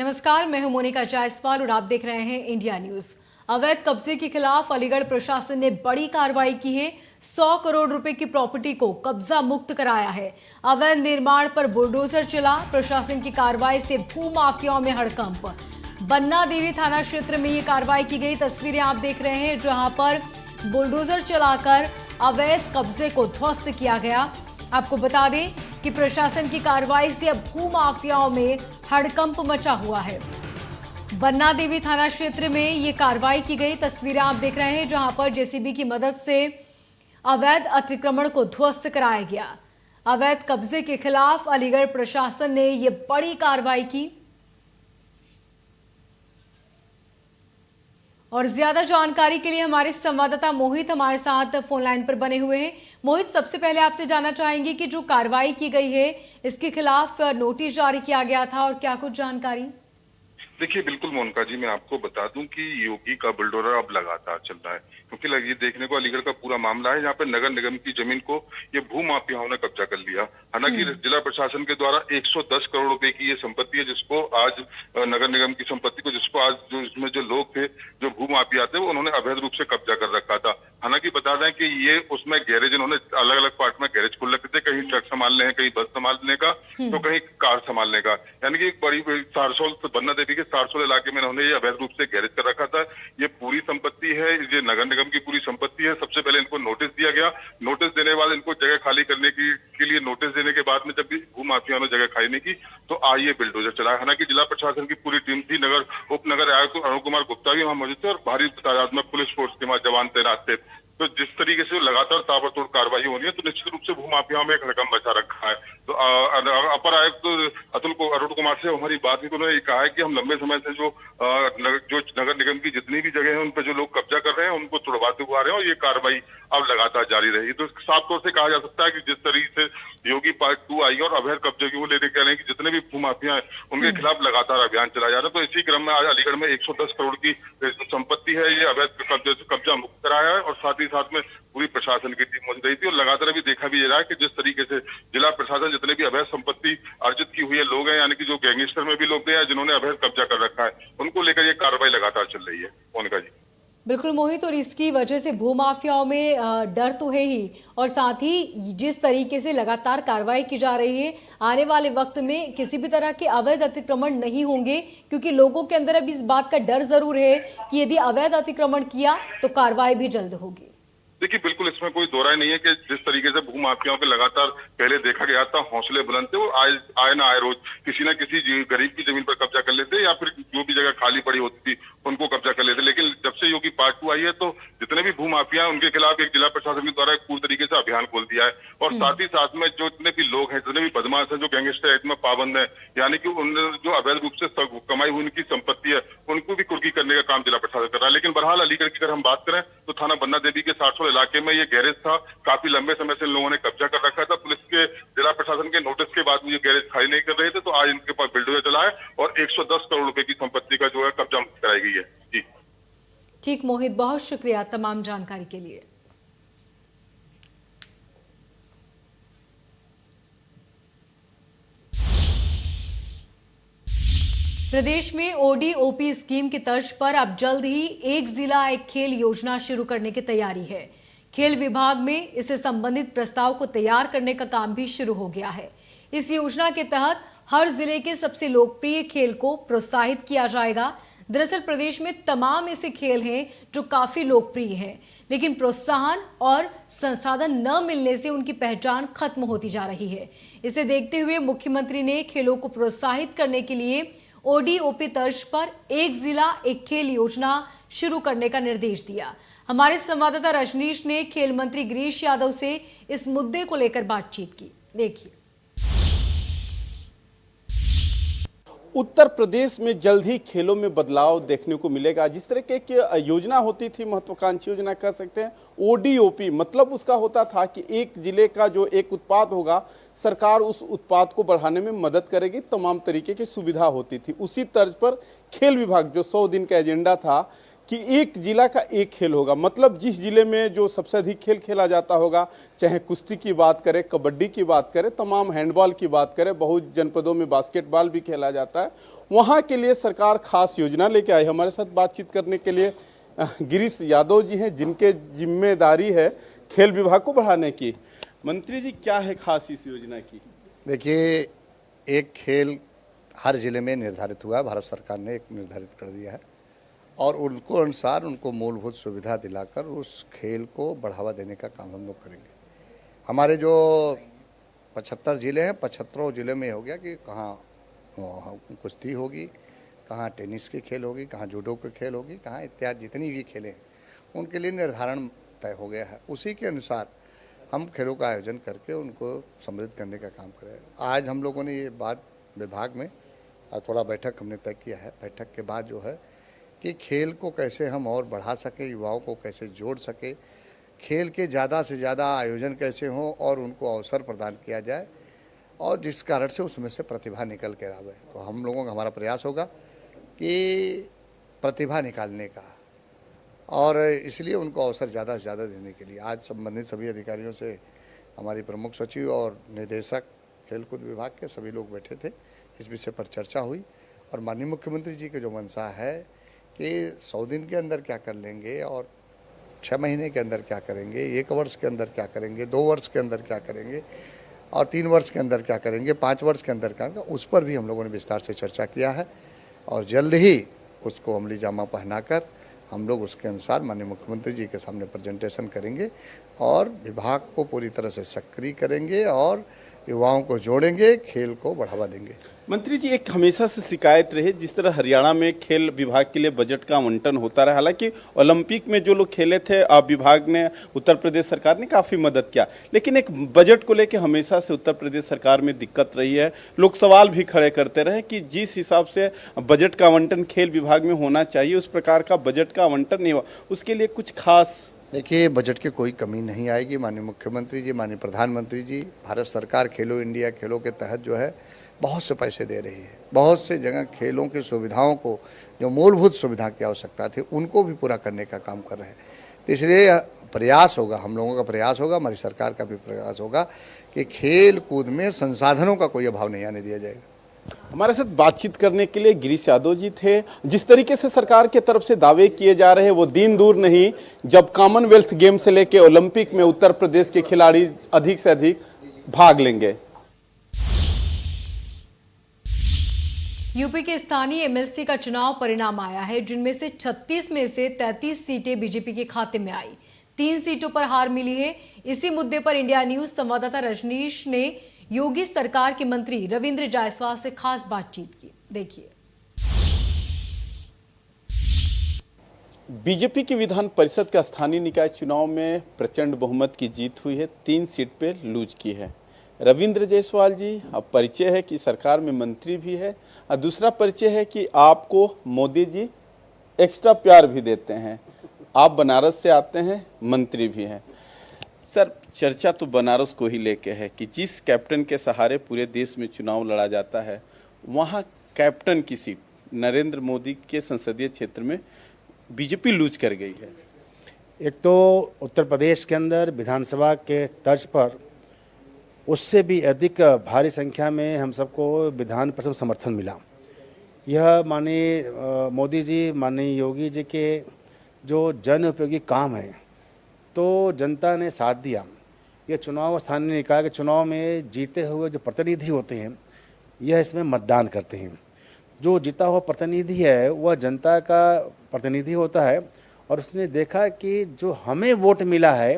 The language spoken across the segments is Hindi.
नमस्कार, मैं हूं मोनिका जायसवाल और आप देख रहे हैं इंडिया न्यूज। अवैध कब्जे के खिलाफ अलीगढ़ प्रशासन ने बड़ी कार्रवाई की है। 100 करोड़ रुपए की प्रॉपर्टी को कब्जा मुक्त कराया है। अवैध निर्माण पर बुलडोजर चला। प्रशासन की कार्रवाई से भू माफियाओं में हड़कंप। बन्ना देवी थाना क्षेत्र में ये कार्रवाई की गई। तस्वीरें आप देख रहे हैं जहां पर बुलडोजर चलाकर अवैध कब्जे को ध्वस्त किया गया। आपको बता दें कि प्रशासन की कार्रवाई से अब भू माफियाओं में हड़कंप मचा हुआ है। बन्ना देवी थाना क्षेत्र में ये कार्रवाई की गई। तस्वीरें आप देख रहे हैं जहां पर जेसीबी की मदद से अवैध अतिक्रमण को ध्वस्त कराया गया। अवैध कब्जे के खिलाफ अलीगढ़ प्रशासन ने ये बड़ी कार्रवाई की। और ज्यादा जानकारी के लिए हमारे संवाददाता मोहित हमारे साथ फोन लाइन पर बने हुए हैं। मोहित, सबसे पहले आपसे जानना चाहेंगे कि जो कार्रवाई की गई है इसके खिलाफ नोटिस जारी किया गया था और क्या कुछ जानकारी? देखिए, बिल्कुल मोनिका जी, मैं आपको बता दूं कि योगी का बुलडोजर अब लगातार चल रहा है, क्योंकि ये देखने को अलीगढ़ का पूरा मामला है जहाँ पे नगर निगम की जमीन को ये भू माफियाओं ने कब्जा कर लिया। हालांकि जिला प्रशासन के द्वारा 110 करोड़ रुपए की ये संपत्ति है, जिसको आज नगर निगम की संपत्ति को, जिसको आज जो इसमें जो लोग थे, जो भू माफिया थे, उन्होंने अवैध रूप से कब्जा कर रखा था। हालांकि बता दें कि ये उसमें गैरेज, इन्होंने अलग अलग पार्ट में गैरेज खोल रखे थे, कहीं ट्रक संभालने हैं, कहीं बस संभालने का, तो कहीं कार संभालने का। यानी कि एक बड़ी सारसोल, बन्ना देवी के सारसोल इलाके में इन्होंने ये अवैध रूप से गैरेज कर रखा था। ये पूरी संपत्ति है, ये नगर निगम की पूरी संपत्ति है। सबसे पहले इनको नोटिस दिया गया। नोटिस देने के बाद इनको जगह खाली करने के लिए नोटिस देने के बाद में जब भी भू माफिया ने जगह खाली नहीं की तो आइए बिल्डोजर चला। हालांकि जिला प्रशासन की पूरी टीम थी, उप नगर आयुक्त अरुण कुमार गुप्ता भी वहां मौजूद थे और भारी तादाद में पुलिस फोर्स के वहां जवान तैनात थे। तो जिस तरीके से लगातार ताबड़तोड़ कार्रवाई हो रही है, तो निश्चित रूप से भू माफियाओं में एक हड़कंप मचा रखा है। तो अपर आयुक्त अरुण कुमार से हमारी बात हुई तो उन्होंने कहा है कि हम लंबे समय से जो नगर निगम की जितनी भी जगह है उन पर जो लोग कब्जा कर रहे हैं उनको तुड़वाते हुए आ रहे हैं और ये कार्रवाई अब लगातार जारी रहेगी। तो साफ तौर से कहा जा सकता है कि जिस तरीके से योगी पार्ट 2 आई और अवैध कब्जे को लेकर कह रहे हैं कि जितने भी भू माफिया हैं उनके खिलाफ लगातार अभियान चलाया जा रहा है। तो इसी क्रम में आज अलीगढ़ में 110 करोड़ की संपत्ति है, ये अवैध कब्जे से कब्जा मुक्त कराया है और साथ में पूरी प्रशासन की टीम मौजूद रही थी। और लगातार अभी देखा भी जा रहा है कि जिस तरीके से जिला प्रशासन जितने भी अवैध संपत्ति अर्जित की हुई है लोग हैं, यानी कि जो गैंगस्टर में भी लोग हैं जिन्होंने अवैध कब्जा कर रखा है, उनको लेकर ये कार्रवाई लगातार चल रही है। मोनिका जी। बिल्कुल मोहित, और इसकी वजह से भू माफियाओं में डर तो है ही, और साथ ही जिस तरीके से लगातार कार्रवाई की जा रही है, आने वाले वक्त में किसी भी तरह के अवैध अतिक्रमण नहीं होंगे, क्योंकि लोगों के अंदर अब इस बात का डर जरूर है कि यदि अवैध अतिक्रमण किया तो कार्रवाई भी जल्द होगी। देखिए, बिल्कुल इसमें कोई दो राय नहीं है कि जिस तरीके से भू माफियाओं के लगातार पहले देखा गया था हौसले बुलंद थे, वो आए ना आए रोज किसी न किसी गरीब की जमीन पर कब्जा कर लेते या फिर जो भी जगह खाली पड़ी होती थी उनको कब्जा कर लेते। लेकिन जब से योगी पार्ट 2 आई है तो जितने भी भू माफिया उनके खिलाफ एक जिला प्रशासन के द्वारा एक पूरी तरीके से अभियान खोल दिया है। और साथ ही साथ में जो जितने भी लोग हैं, जितने भी बदमाश हैं, जो गैंगस्टर एक्ट में पाबंद है, यानी कि उन जो अवैध रूप से कमाई हुई उनकी संपत्ति है, उनको भी कुर्की करने का काम जिला प्रशासन कर रहा है। लेकिन बहरहाल अलीगढ़ की अगर हम बात करें तो थाना बन्ना देवी के सारसोल इलाके में ये गैरेज था, काफी लंबे समय से इन लोगों ने कब्जा कर रखा था। पुलिस के जिला प्रशासन के नोटिस के बाद ये गैरेज खाली नहीं कर रहे थे, तो आज इनके पास बिल्डोजर चला है और 110 करोड़ रुपए की संपत्ति का जो है कब्जा मुक्त कराई गई है। जी ठीक मोहित, बहुत शुक्रिया तमाम जानकारी के लिए। प्रदेश में ओडीओपी स्कीम की तर्ज पर अब जल्द ही एक जिला एक खेल योजना शुरू करने की तैयारी है। खेल विभाग में इससे संबंधित प्रस्ताव को तैयार करने का काम भी शुरू हो गया है। इस योजना के तहत हर जिले के सबसे लोकप्रिय खेल को प्रोत्साहित किया जाएगा। दरअसल प्रदेश में तमाम ऐसे खेल हैं जो काफी लोकप्रिय हैं, लेकिन प्रोत्साहन और संसाधन न मिलने से उनकी पहचान खत्म होती जा रही है। इसे देखते हुए मुख्यमंत्री ने खेलों को प्रोत्साहित करने के लिए ओडीओपी तर्ज पर एक जिला एक खेल योजना शुरू करने का निर्देश दिया। हमारे संवाददाता रजनीश ने खेल मंत्री गिरीश यादव से इस मुद्दे को लेकर बातचीत की। देखिए। उत्तर प्रदेश में जल्द ही खेलों में बदलाव देखने को मिलेगा। जिस तरह की योजना होती थी, महत्वाकांक्षी योजना कह सकते हैं, ओडीओपी मतलब उसका होता था कि एक जिले का जो एक उत्पाद होगा, सरकार उस उत्पाद को बढ़ाने में मदद करेगी, तमाम तरीके की सुविधा होती थी। उसी तर्ज पर खेल विभाग जो 100 दिन का एजेंडा था, कि एक जिला का एक खेल होगा, मतलब जिस जिले में जो सबसे अधिक खेल खेला जाता होगा, चाहे कुश्ती की बात करें, कबड्डी की बात करें, तमाम हैंडबॉल की बात करें, बहुत जनपदों में बास्केटबॉल भी खेला जाता है, वहाँ के लिए सरकार खास योजना लेके आई। हमारे साथ बातचीत करने के लिए गिरीश यादव जी हैं, जिनके जिम्मेदारी है खेल विभाग को बढ़ाने की। मंत्री जी, क्या है खास इस योजना की? देखिए, एक खेल हर जिले में निर्धारित हुआ है, भारत सरकार ने एक निर्धारित कर दिया है और उनको अनुसार उनको मूलभूत सुविधा दिलाकर उस खेल को बढ़ावा देने का काम हम लोग करेंगे। हमारे जो 75 जिले हैं, 75 जिले में हो गया कि कहाँ कुश्ती होगी, कहाँ टेनिस की खेल होगी, कहाँ जूडो की खेल होगी, कहाँ इत्यादि जितनी भी खेलें हैं उनके लिए निर्धारण तय हो गया है। उसी के अनुसार हम खेलों का आयोजन करके उनको समृद्ध करने का काम करें। आज हम लोगों ने ये बात विभाग में थोड़ा बैठक हमने तय किया है। बैठक के बाद जो है कि खेल को कैसे हम और बढ़ा सके, युवाओं को कैसे जोड़ सके, खेल के ज़्यादा से ज़्यादा आयोजन कैसे हों और उनको अवसर प्रदान किया जाए और जिस कारण से उसमें से प्रतिभा निकल कर आवे। तो हम लोगों का हमारा प्रयास होगा कि प्रतिभा निकालने का, और इसलिए उनको अवसर ज़्यादा से ज़्यादा देने के लिए आज संबंधित सभी अधिकारियों से हमारी प्रमुख सचिव और निदेशक खेलकूद विभाग के सभी लोग बैठे थे। इस विषय पर चर्चा हुई और माननीय मुख्यमंत्री जी की जो मंशा है कि 100 दिन के अंदर क्या कर लेंगे और 6 महीने के अंदर क्या करेंगे, 1 वर्ष के अंदर क्या करेंगे, 2 वर्ष के अंदर क्या करेंगे और 3 वर्ष के अंदर क्या करेंगे, 5 वर्ष के अंदर क्या करेंगे, उस पर भी हम लोगों ने विस्तार से चर्चा किया है और जल्द ही उसको अमली जामा पहनाकर हम लोग उसके अनुसार माननीय मुख्यमंत्री जी के सामने प्रेजेंटेशन करेंगे और विभाग को पूरी तरह से सक्रिय करेंगे और युवाओं को जोड़ेंगे, खेल को बढ़ावा देंगे। मंत्री जी, एक हमेशा से शिकायत रही, जिस तरह हरियाणा में खेल विभाग के लिए बजट का आवंटन होता रहा, हालांकि ओलंपिक में जो लोग खेले थे विभाग ने, उत्तर प्रदेश सरकार ने काफी मदद किया, लेकिन एक बजट को लेकर हमेशा से उत्तर प्रदेश सरकार में दिक्कत रही है। लोग सवाल भी खड़े करते रहे कि जिस हिसाब से बजट का आवंटन खेल विभाग में होना चाहिए उस प्रकार का बजट का आवंटन नहीं हुआ। उसके लिए कुछ खास? देखिए, बजट की कोई कमी नहीं आएगी। माननीय मुख्यमंत्री जी, माननीय प्रधानमंत्री जी, भारत सरकार खेलो इंडिया खेलों के तहत जो है बहुत से पैसे दे रही है। बहुत से जगह खेलों की सुविधाओं को, जो मूलभूत सुविधा की आवश्यकता थी, उनको भी पूरा करने का काम कर रहे हैं। तो इसलिए प्रयास होगा, हम लोगों का प्रयास होगा, हमारी सरकार का भी प्रयास होगा कि खेल कूद में संसाधनों का कोई अभाव नहीं आने दिया जाएगा। हमारे साथ बातचीत करने के लिए गिरीश यादव जी थे। जिस तरीके से सरकार के तरफ से दावे किए जा रहे हैं वो दिन दूर नहीं, जब कॉमनवेल्थ गेम से लेकर ओलंपिक में उत्तर प्रदेश के खिलाड़ी अधिक से अधिक भाग लेंगे। यूपी के स्थानीय एमएससी का चुनाव परिणाम आया है, जिनमें से 36 में से 33 सीटें बीजेपी के खाते में आई। 3 सीटों पर हार मिली है। इसी मुद्दे पर इंडिया न्यूज संवाददाता रजनीश ने योगी सरकार के मंत्री रविंद्र जायसवाल से खास बातचीत की। देखिए। बीजेपी की विधान परिषद के स्थानीय निकाय चुनाव में प्रचंड बहुमत की जीत हुई है, 3 सीट पे लूज की है। रविंद्र जायसवाल जी, अब परिचय है कि सरकार में मंत्री भी है और दूसरा परिचय है कि आपको मोदी जी एक्स्ट्रा प्यार भी देते हैं। आप बनारस से आते हैं, मंत्री भी हैं। सर, चर्चा तो बनारस को ही लेके है कि जिस कैप्टन के सहारे पूरे देश में चुनाव लड़ा जाता है, वहाँ कैप्टन की सीट नरेंद्र मोदी के संसदीय क्षेत्र में बीजेपी लूज कर गई है। एक तो उत्तर प्रदेश के अंदर विधानसभा के तर्ज पर उससे भी अधिक भारी संख्या में हम सबको विधान परिषद समर्थन मिला। यह माननीय मोदी जी, माननीय योगी जी के जो जन उपयोगी काम है, तो जनता ने साथ दिया। यह चुनाव स्थानीय निकाय के चुनाव में जीते हुए जो प्रतिनिधि होते हैं, यह इसमें मतदान करते हैं। जो जीता हुआ प्रतिनिधि है वह जनता का प्रतिनिधि होता है और उसने देखा कि जो हमें वोट मिला है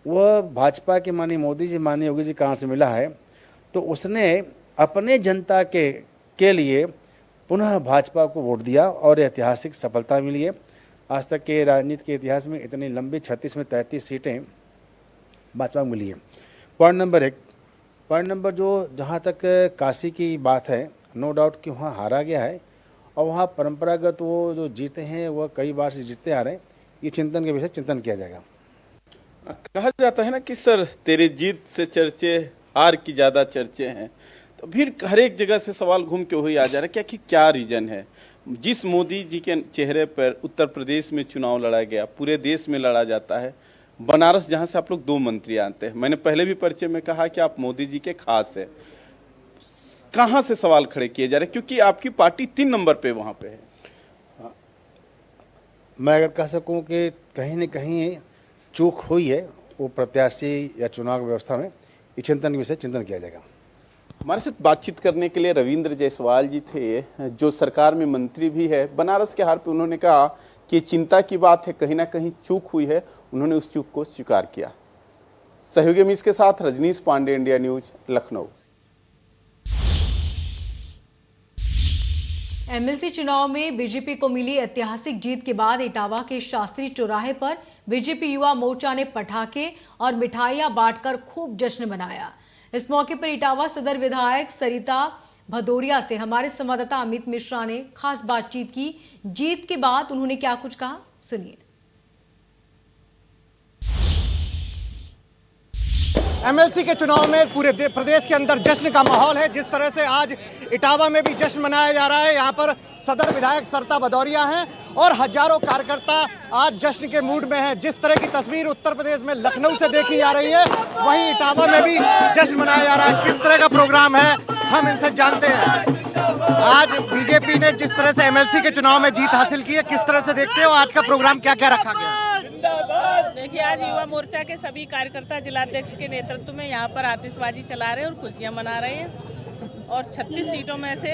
वह भाजपा के माननीय मोदी जी, माननीय योगी जी कहाँ से मिला है, तो उसने अपने जनता के लिए पुनः भाजपा को वोट दिया और ऐतिहासिक सफलता मिली है। आज तक के राजनीति के इतिहास में इतनी लंबी 36 में 33 सीटें भाजपा को मिली है। Point number 1। पॉइंट नंबर जो जहाँ तक काशी की बात है, नो डाउट कि वहाँ हारा गया है और वहाँ परंपरागत वो जो जीते हैं वह कई बार से जीतते आ रहे हैं। ये चिंतन के विषय चिंतन किया जाएगा। कहा जाता है ना कि सर तेरे जीत से चर्चे, हार की ज्यादा चर्चे हैं, तो फिर हर एक जगह से सवाल घूम के वही आ जा रहा है क्या रीजन है? जिस मोदी जी के चेहरे पर उत्तर प्रदेश में चुनाव लड़ा गया, पूरे देश में लड़ा जाता है। बनारस जहां से आप लोग 2 मंत्री आते हैं, मैंने पहले भी परिचय में कहा कि आप मोदी जी के खास है। कहां से सवाल खड़े किए जा रहे हैं, क्योंकि आपकी पार्टी 3 नंबर पे वहां पे है। मैं अगर कह सकूं कि कहीं न कहीं चूक हुई है, वो प्रत्याशी या चुनाव व्यवस्था में, ये चिंतन के विषय चिंतन किया जाएगा। हमारे साथ बातचीत करने के लिए रविंद्र जायसवाल जी थे, जो सरकार में मंत्री भी है। बनारस के हार पे उन्होंने कहा कि चिंता की बात है, कहीं ना कहीं चूक हुई है। उन्होंने उस चूक को स्वीकार किया। सहयोगी अमीश के साथ Rajneesh Pandey, India News, Lucknow. MLC चुनाव में बीजेपी को मिली ऐतिहासिक जीत के बाद इटावा के शास्त्री चौराहे पर बीजेपी युवा मोर्चा ने पटाखे और मिठाइयां बांटकर खूब जश्न मनाया। इस मौके पर इटावा सदर विधायक सरिता भदौरिया से हमारे संवाददाता अमित मिश्रा ने खास बातचीत की। जीत के बाद उन्होंने क्या कुछ कहा, सुनिए। एमएलसी के चुनाव में पूरे प्रदेश के अंदर जश्न का माहौल है। जिस तरह से आज इटावा में भी जश्न मनाया जा रहा है, यहाँ पर सदर विधायक सरिता भदौरिया हैं और हजारों कार्यकर्ता आज जश्न के मूड में हैं। जिस तरह की तस्वीर उत्तर प्रदेश में लखनऊ से देखी जा रही है, वहीं इटावा में भी जश्न मनाया जा रहा है। किस तरह का प्रोग्राम है, हम इनसे जानते हैं। आज बीजेपी ने जिस तरह से एमएलसी के चुनाव में जीत हासिल की है, किस तरह से देखते हो आज का प्रोग्राम, क्या क्या रखा गया? देखिए, आज युवा मोर्चा के सभी कार्यकर्ता जिलाध्यक्ष के नेतृत्व में यहाँ पर आतिशबाजी चला रहे हैं और खुशियाँ मना रहे हैं। और 36 सीटों में से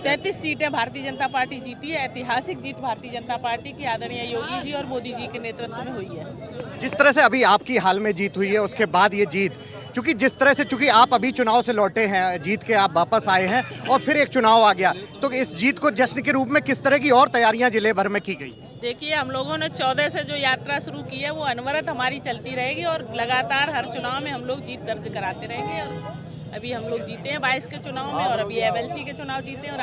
33 सीटें भारतीय जनता पार्टी जीती है। ऐतिहासिक जीत भारतीय जनता पार्टी की आदरणीय योगी जी और मोदी जी के नेतृत्व में हुई है। जिस तरह से अभी आपकी हाल में जीत हुई है, उसके बाद ये जीत, चूंकि आप अभी चुनाव से लौटे हैं, जीत के आप वापस आए हैं और फिर एक चुनाव आ गया, तो इस जीत को जश्न के रूप में किस तरह की और तैयारियां जिले भर में की गई? देखिए, हम लोगों ने 14 से जो यात्रा शुरू की है वो अनवरत हमारी चलती रहेगी और लगातार हर चुनाव में हम लोग जीत दर्ज कराते रहेंगे। और अभी हम लोग जीते हैं 22 के चुनाव में और अभी एमएलसी के चुनाव जीते हैं और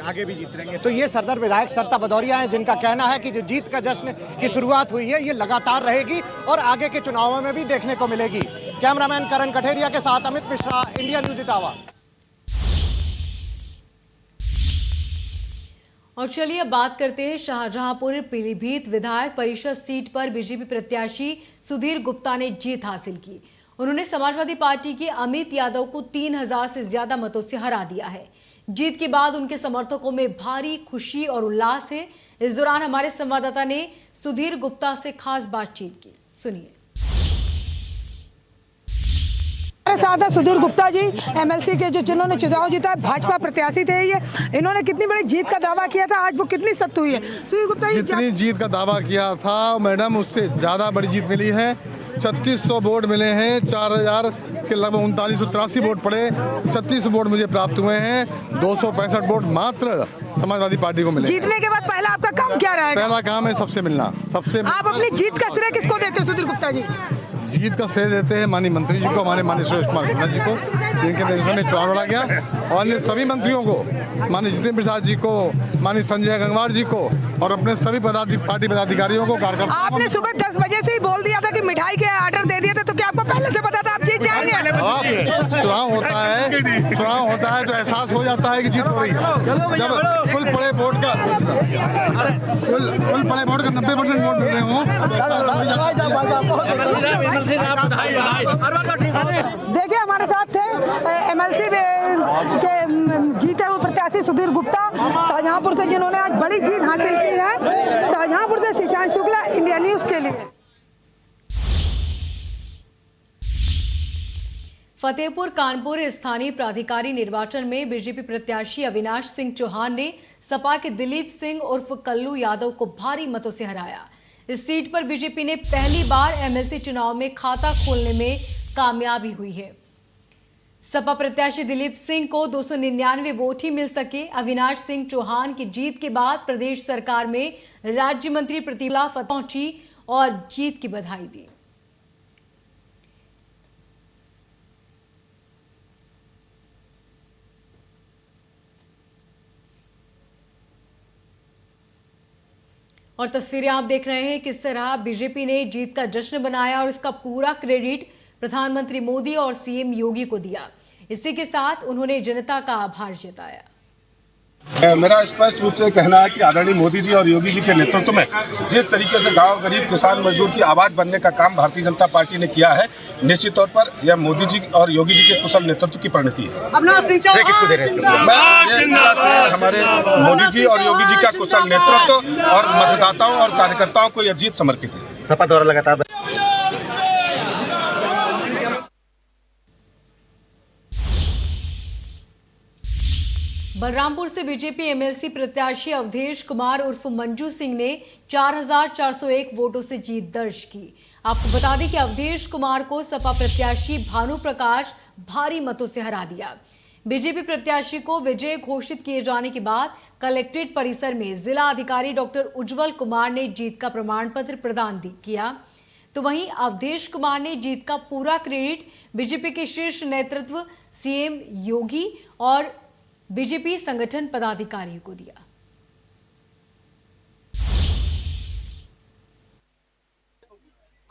आगे भी जीत रहेंगे। तो ये सदर विधायक सरिता भदौरिया हैं, जिनका कहना है कि जो जीत का जश्न की शुरुआत हुई है ये लगातार रहेगी और आगे के चुनावों में भी देखने को मिलेगी। कैमरामैन करण कठेरिया के साथ अमित मिश्रा, इंडिया न्यूज इटावा। और चलिए अब बात करते हैं शाहजहांपुर पीलीभीत विधायक परिषद सीट पर बीजेपी प्रत्याशी सुधीर गुप्ता ने जीत हासिल की। उन्होंने समाजवादी पार्टी के अमित यादव को 3000 से ज्यादा मतों से हरा दिया है। जीत के बाद उनके समर्थकों में भारी खुशी और उल्लास है। इस दौरान हमारे संवाददाता ने सुधीर गुप्ता से खास बातचीत की, सुनिए। हमारे साथ है सुधीर गुप्ता जी, एमएलसी के, जो जिन्होंने चुनाव जीता है, भाजपा प्रत्याशी थे ये। इन्होंने कितनी बड़ी जीत का दावा किया था, आज वो कितनी सत्य हुई है? सुधीर गुप्ता जी, जितनी जीत का दावा किया था मैडम, उससे ज्यादा बड़ी जीत मिली है। 3600 वोट मिले हैं, 4000 के लगभग 3983 वोट पड़े, 36 वोट मुझे प्राप्त हुए हैं। 265 वोट मात्र समाजवादी पार्टी को मिले। जीतने के बाद पहला आपका काम क्या रहेगा? पहला काम है सबसे मिलना, सबसे। आप अपनी जीत का श्रेय किसको देते हैं सुधीर गुप्ता जी? जीत का श्रेय देते हैं माननीय मंत्री जी को, हमारे माननीय सुरेश कुमार खन्ना जी को, जिनके नेतृत्व में चुनाव लड़ा गया, और अन्य सभी मंत्रियों को, माननीय जितेंद्र प्रसाद जी को, माननीय संजय गंगवार जी को, और अपने सभी पार्टी पदाधिकारियों को, कार्यकर्ताओं। आपने सुबह 10 बजे से ही बोल दिया था कि मिठाई के ऑर्डर दे दिया था, तो क्या आपको पहले से पता था आप जीत जाएंगे? चुनाव होता है तो एहसास हो जाता है कि जीत हो रही है। जब कुल बड़े वोट का 90% वोट मिल रहे हों। देखिए, हमारे साथ थे एमएलसी के जीते हुए प्रत्याशी सुधीर गुप्ता शाहजहांपुर से, जिन्होंने आज बड़ी जीत हासिल की है। शाहजहांपुर से शिशांत शुक्ला, इंडिया न्यूज के लिए। फतेहपुर कानपुर स्थानीय प्राधिकारी निर्वाचन में बीजेपी प्रत्याशी अविनाश सिंह चौहान ने सपा के दिलीप सिंह उर्फ कल्लू यादव को भारी मतों से हराया। इस सीट पर बीजेपी ने पहली बार एमएलसी चुनाव में खाता खोलने में कामयाबी हुई है। सपा प्रत्याशी दिलीप सिंह को 299 वोट ही मिल सके। अविनाश सिंह चौहान की जीत के बाद प्रदेश सरकार में राज्य मंत्री प्रतिभा पहुंची और जीत की बधाई दी। और तस्वीरें आप देख रहे हैं किस तरह बीजेपी ने जीत का जश्न बनाया और इसका पूरा क्रेडिट प्रधानमंत्री मोदी और सीएम योगी को दिया। इसी के साथ उन्होंने जनता का आभार जताया। मेरा स्पष्ट रूप से कहना है कि आदरणीय मोदी जी और योगी जी के नेतृत्व में जिस तरीके से गांव गरीब किसान मजदूर की आवाज बनने का काम भारतीय जनता पार्टी ने किया है, निश्चित तौर पर यह मोदी जी और योगी जी के कुशल नेतृत्व की परिणति है। किसको दे रहे हैं? हमारे मोदी जी और योगी जी का कुशल नेतृत्व और मतदाताओं और कार्यकर्ताओं को यह जीत समर्पित है। सपा द्वारा लगातार बलरामपुर से बीजेपी एमएलसी प्रत्याशी अवधेश कुमार उर्फ मंजू सिंह ने 4,401 वोटों से जीत दर्ज की। आपको बता दें कि अवधेश कुमार को सपा प्रत्याशी भानु प्रकाश भारी मतों से हरा दिया। बीजेपी प्रत्याशी को विजय घोषित किए जाने के बाद कलेक्ट्रेट परिसर में जिला अधिकारी डॉक्टर उज्जवल कुमार ने जीत का प्रमाण पत्र प्रदान किया। तो वहीं अवधेश कुमार ने जीत का पूरा क्रेडिट बीजेपी के शीर्ष नेतृत्व सीएम योगी और बीजेपी संगठन पदाधिकारियों को दिया।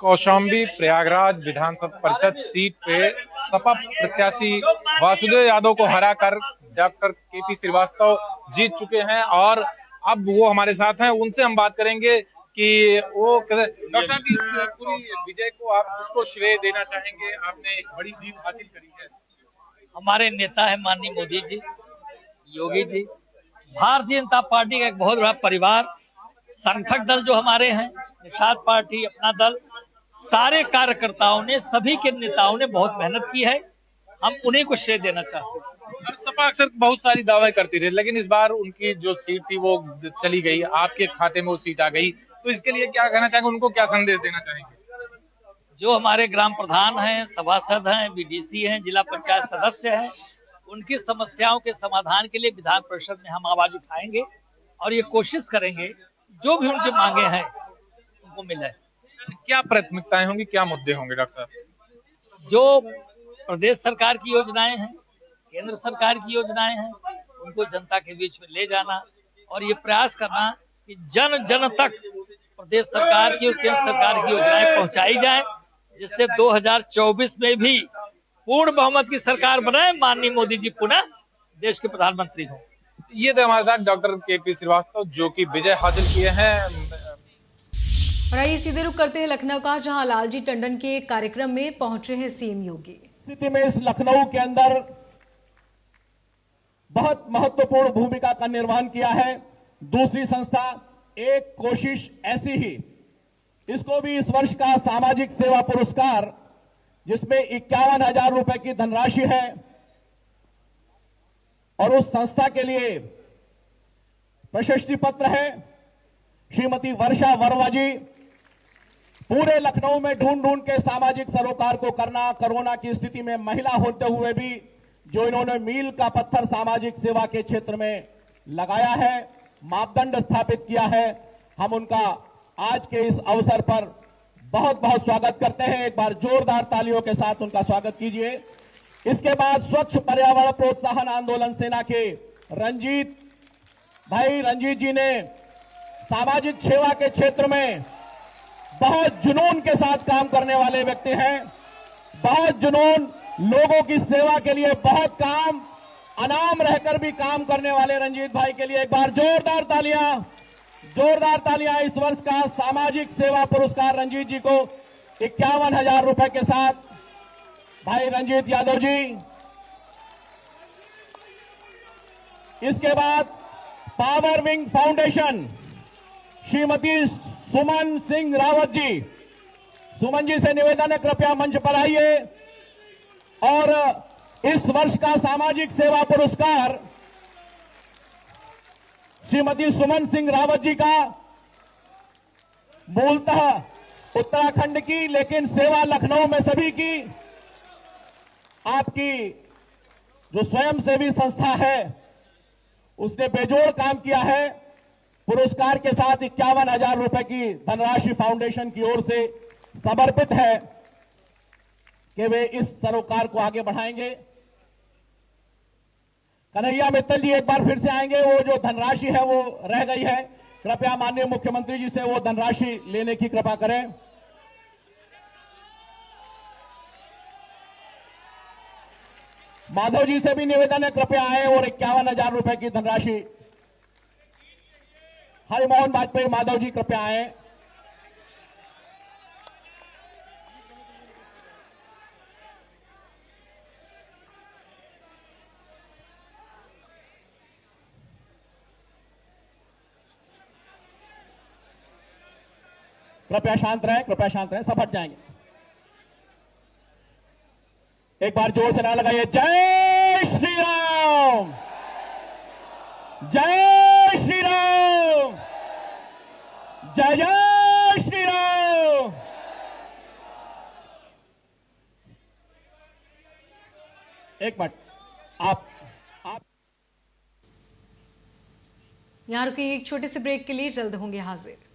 कौशाम्बी प्रयागराज विधानसभा परिषद सीट पे सपा प्रत्याशी वासुदेव यादव को हराकर डॉक्टर केपी श्रीवास्तव जीत चुके हैं और अब वो हमारे साथ हैं। उनसे हम बात करेंगे कि वो डॉक्टर साहब की पूरी विजय को आप उसको श्रेय देना चाहेंगे। आपने एक बड़ी जीत हासिल करी है। हमारे नेता है माननीय मोदी जी, योगी जी, भारतीय जनता पार्टी का एक बहुत बड़ा परिवार, संगठक दल जो हमारे हैं, निषाद पार्टी, अपना दल, सारे कार्यकर्ताओं ने, सभी के नेताओं ने बहुत मेहनत की है। हम उन्हीं को श्रेय देना चाहते हैं। सपा अक्सर बहुत सारी दावे करती रही, लेकिन इस बार उनकी जो सीट थी वो चली गई, आपके खाते में वो सीट आ गई, तो इसके लिए क्या कहना चाहेंगे? उनको क्या संदेश देना चाहेंगे? जो हमारे ग्राम प्रधान हैं, सभासद हैं, बीडीसी हैं, जिला पंचायत सदस्य हैं, उनकी समस्याओं के समाधान के लिए विधान परिषद में हम आवाज उठाएंगे और ये कोशिश करेंगे जो भी उनकी मांगे हैं उनको मिले। क्या प्राथमिकताएं होंगी, क्या मुद्दे होंगे डॉक्टर साहब? जो प्रदेश सरकार की योजनाएं हैं, केंद्र सरकार की योजनाएं हैं, उनको जनता के बीच में ले जाना और ये प्रयास करना कि जन जन तक प्रदेश सरकार की और केंद्र सरकार की योजनाएं पहुंचाई जाए, जिससे 2024 में भी पूर्ण बहुमत की सरकार बनाए, माननीय मोदी जी पुनः देश के प्रधानमंत्री हो। ये थे हमारे साथ डॉक्टर केपी श्रीवास्तव जो कि विजय हासिल किए हैं। और आइए सीधे रुख करते हैं लखनऊ का, जहां लालजी टंडन के कार्यक्रम में पहुंचे हैं सीएम योगी। स्थिति में इस लखनऊ के अंदर बहुत महत्वपूर्ण भूमिका का निर्वहन किया है। दूसरी संस्था एक कोशिश ऐसी ही, इसको भी इस वर्ष का सामाजिक सेवा पुरस्कार, जिसमें 51,000 रुपए की धनराशि है, और उस संस्था के लिए प्रशस्ति पत्र है। श्रीमती वर्षा वर्मा जी पूरे लखनऊ में ढूंढ ढूंढ के सामाजिक सरोकार को करना, कोरोना की स्थिति में महिला होते हुए भी जो इन्होंने मील का पत्थर सामाजिक सेवा के क्षेत्र में लगाया है, मापदंड स्थापित किया है, हम उनका आज के इस अवसर पर बहुत बहुत स्वागत करते हैं। एक बार जोरदार तालियों के साथ उनका स्वागत कीजिए। इसके बाद स्वच्छ पर्यावरण प्रोत्साहन आंदोलन सेना के रंजीत जी ने सामाजिक सेवा के क्षेत्र में बहुत जुनून के साथ काम करने वाले व्यक्ति हैं। बहुत जुनून, लोगों की सेवा के लिए बहुत काम, अनाम रहकर भी काम करने वाले रंजीत भाई के लिए एक बार जोरदार तालियां। इस वर्ष का सामाजिक सेवा पुरस्कार रंजीत जी को 51,000 रुपए के साथ भाई रंजीत यादव जी। इसके बाद पावर विंग फाउंडेशन श्रीमती सुमन सिंह रावत जी, सुमन जी से निवेदन है कृपया मंच पर आइए। और इस वर्ष का सामाजिक सेवा पुरस्कार श्रीमती सुमन सिंह रावत जी का मूलतः उत्तराखंड की, लेकिन सेवा लखनऊ में सभी की, आपकी जो स्वयंसेवी संस्था है उसने बेजोड़ काम किया है। पुरस्कार के साथ 51,000 रुपए की धनराशि फाउंडेशन की ओर से समर्पित है कि वे इस सरोकार को आगे बढ़ाएंगे। कन्हैया मित्तल जी एक बार फिर से आएंगे। वो जो धनराशि है वो रह गई है, कृपया माननीय मुख्यमंत्री जी से वो धनराशि लेने की कृपा करें। माधव जी से भी निवेदन है कृपया आए और 51,000 रुपए की धनराशि हरिमोहन वाजपेयी माधव जी कृपया आए। कृपया शांत रहें, कृपया शांत रहें, सब हट जाएंगे। एक बार जोर से नारा लगाइए, जय श्री राम, जय श्री राम, जय जय श्री राम। एक मिनट, आप यहाँ रुकिए एक छोटे से ब्रेक के लिए, जल्द होंगे हाजिर।